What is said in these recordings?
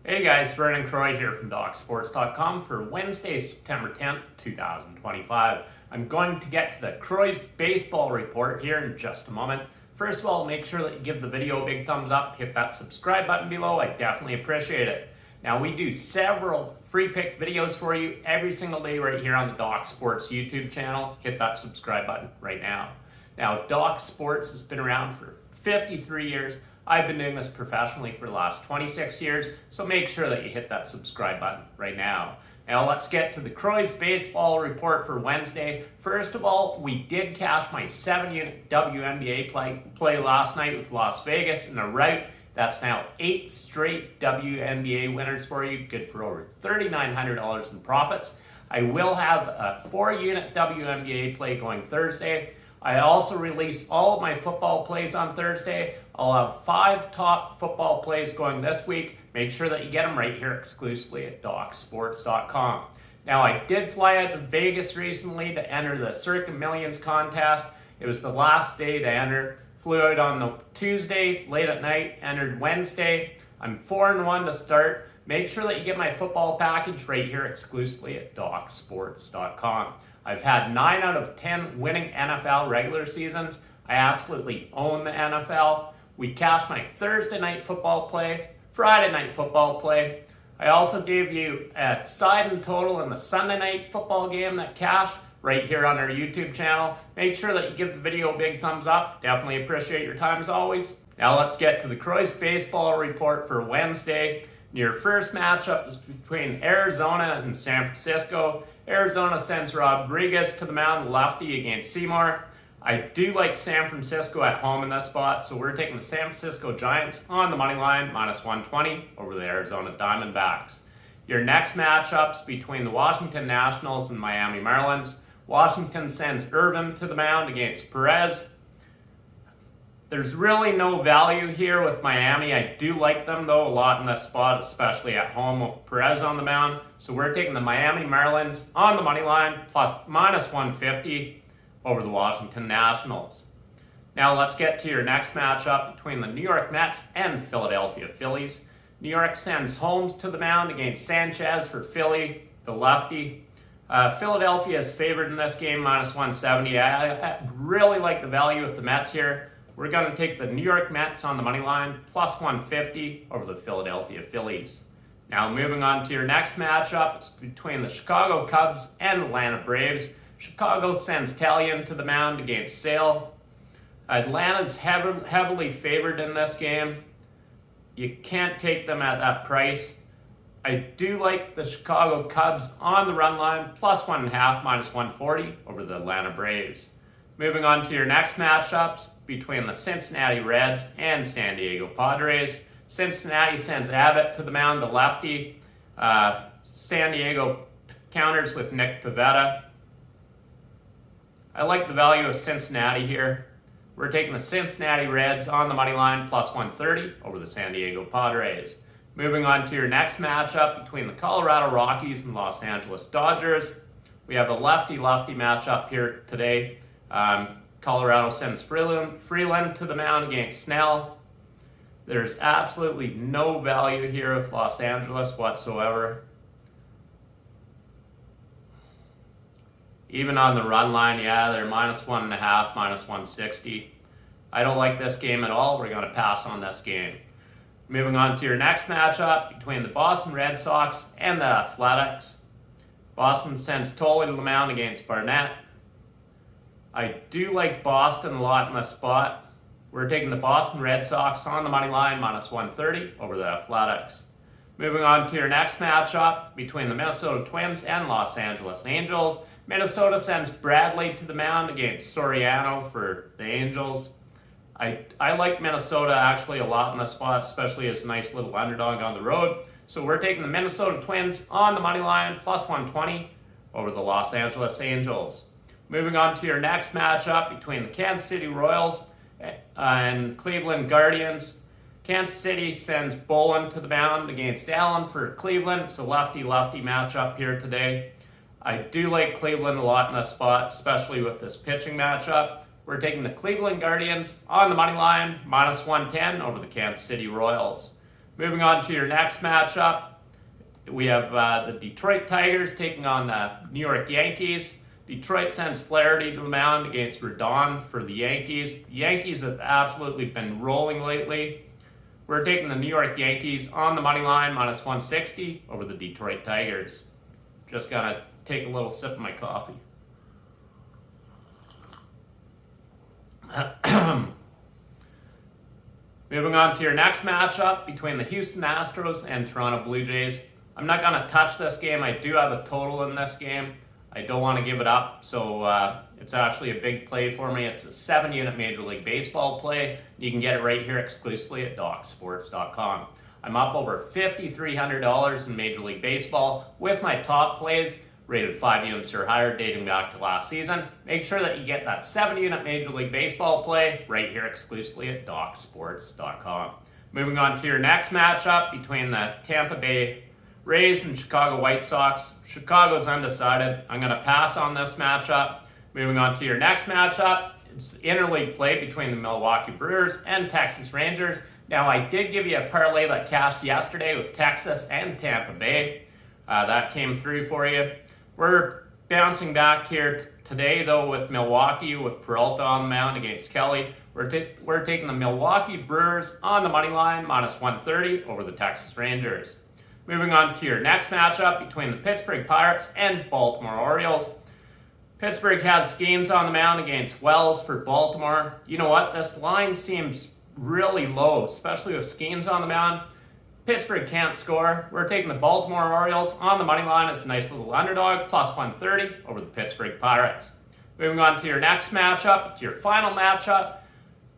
Hey guys, Vernon Croy here from DocSports.com for Wednesday, September 10th, 2025. I'm going to get to the Croy's baseball report here in just a moment. First of all, make sure that you give the video a big thumbs up, hit that subscribe button below, I definitely appreciate it. Now we do several free pick videos for you every single day right here on the Doc Sports YouTube channel. Hit that subscribe button right now. Now Doc Sports has been around for 53 years. I've been doing this professionally for the last 26 years, so make sure that you hit that subscribe button right now. Now let's get to the Croy's baseball report for Wednesday. First of all, we did cash my 7-unit WNBA play last night with Las Vegas in a rout. That's now 8 straight WNBA winners for you, good for over $3,900 in profits. I will have a 4-unit WNBA play going Thursday. I also release all of my football plays on Thursday. I'll have 5 top football plays going this week. Make sure that you get them right here exclusively at DocSports.com. Now, I did fly out to Vegas recently to enter the Circa Millions contest. It was the last day to enter. Flew out on the Tuesday, late at night, entered Wednesday. I'm 4-1 to start. Make sure that you get my football package right here exclusively at DocSports.com. I've had 9 out of 10 winning NFL regular seasons. I absolutely own the NFL. We cashed my Thursday night football play, Friday night football play. I also gave you a side and total in the Sunday night football game that cashed right here on our YouTube channel. Make sure that you give the video a big thumbs up. Definitely appreciate your time as always. Now let's get to the Croy's baseball report for Wednesday. Your first matchup is between Arizona and San Francisco. Arizona sends Rodriguez to the mound, lefty against Seymour. I do like San Francisco at home in this spot, so we're taking the San Francisco Giants on the money line, minus 120 over the Arizona Diamondbacks. Your next matchups between the Washington Nationals and Miami Marlins. Washington sends Irvin to the mound against Perez. There's really no value here with Miami. I do like them though a lot in this spot, especially at home with Perez on the mound. So we're taking the Miami Marlins on the money line plus minus 150 over the Washington Nationals. Now let's get to your next matchup between the New York Mets and Philadelphia Phillies. New York sends Holmes to the mound against Sanchez for Philly, the lefty. Philadelphia is favored in this game, minus 170. I really like the value of the Mets here. We're going to take the New York Mets on the money line, plus 150 over the Philadelphia Phillies. Now moving on to your next matchup, it's between the Chicago Cubs and Atlanta Braves. Chicago sends Talion to the mound against Sale. Atlanta's heavily favored in this game. You can't take them at that price. I do like the Chicago Cubs on the run line, plus 1.5, minus 140 over the Atlanta Braves. Moving on to your next matchups between the Cincinnati Reds and San Diego Padres. Cincinnati sends Abbott to the mound, the lefty. San Diego counters with Nick Pivetta. I like the value of Cincinnati here. We're taking the Cincinnati Reds on the money line, plus 130 over the San Diego Padres. Moving on to your next matchup between the Colorado Rockies and Los Angeles Dodgers. We have a lefty-lefty matchup here today. Colorado sends Freeland to the mound against Snell. There's absolutely no value here with Los Angeles whatsoever. Even on the run line, yeah, they're minus 1.5, minus 160. I don't like this game at all. We're going to pass on this game. Moving on to your next matchup between the Boston Red Sox and the Athletics. Boston sends Tolley to the mound against Barnett. I do like Boston a lot in this spot. We're taking the Boston Red Sox on the money line, minus 130 over the Athletics. Moving on to your next matchup between the Minnesota Twins and Los Angeles Angels. Minnesota sends Bradley to the mound against Soriano for the Angels. I like Minnesota actually a lot in this spot, especially as a nice little underdog on the road. So we're taking the Minnesota Twins on the money line, plus 120 over the Los Angeles Angels. Moving on to your next matchup between the Kansas City Royals and Cleveland Guardians. Kansas City sends Bolin to the mound against Allen for Cleveland. It's a lefty-lefty matchup here today. I do like Cleveland a lot in this spot, especially with this pitching matchup. We're taking the Cleveland Guardians on the money line, minus 110 over the Kansas City Royals. Moving on to your next matchup, we have the Detroit Tigers taking on the New York Yankees. Detroit sends Flaherty to the mound against Vernon for the Yankees. The Yankees have absolutely been rolling lately. We're taking the New York Yankees on the money line, minus 160 over the Detroit Tigers. Just gotta take a little sip of my coffee. Moving on to your next matchup between the Houston Astros and Toronto Blue Jays. I'm not going to touch this game. I do have a total in this game. I don't want to give it up, so it's actually a big play for me. It's a 7-unit Major League Baseball play. You can get it right here exclusively at DocSports.com. I'm up over $5,300 in Major League Baseball with my top plays rated 5 units or higher dating back to last season. Make sure that you get that 7-unit Major League Baseball play right here exclusively at DocSports.com. Moving on to your next matchup between the Tampa Bay Rays and Chicago White Sox. Chicago's undecided. I'm going to pass on this matchup. Moving on to your next matchup, it's interleague play between the Milwaukee Brewers and Texas Rangers. Now, I did give you a parlay that cashed yesterday with Texas and Tampa Bay. That came through for you. We're bouncing back here today, though, with Milwaukee, with Peralta on the mound against Kelly. We're taking the Milwaukee Brewers on the money line, minus 130 over the Texas Rangers. Moving on to your next matchup between the Pittsburgh Pirates and Baltimore Orioles. Pittsburgh has games on the mound against Wells for Baltimore. You know what? This line seems really low, especially with Schemes on the mound. Pittsburgh can't score. We're taking the Baltimore Orioles on the money line as a nice little underdog, plus 130 over the Pittsburgh Pirates. Moving on to your next matchup, it's your final matchup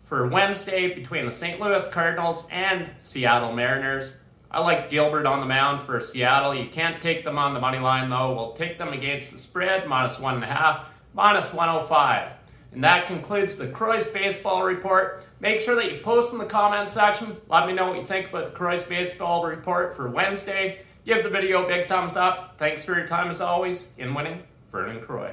for Wednesday between the St. Louis Cardinals and Seattle Mariners. I like Gilbert on the mound for Seattle. You can't take them on the money line, though. We'll take them against the spread, minus 1.5, minus 105. And that concludes the Croy's Baseball Report. Make sure that you post in the comment section. Let me know what you think about the Croy's Baseball Report for Wednesday. Give the video a big thumbs up. Thanks for your time as always. In winning, Vernon Croy.